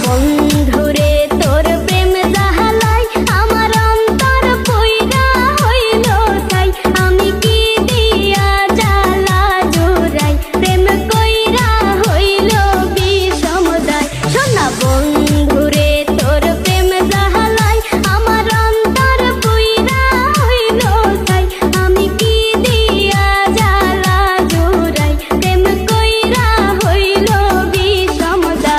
বন্ধুরে তোর প্রেম জাহালাই আমার অন্তর পুইরা হইল ছাই। আমি কি দিয়া জ্বালা জুড়াই প্রেম কইরা হইল বিষমদায়। শোনা বন্ধুরে তোর প্রেম জাহালাই আমার অন্তর পুইরা হইল ছাই। আমি কি দিয়া জ্বালা জুড়াই প্রেম কইরা হইল বিষমদায়।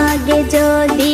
আগে যদি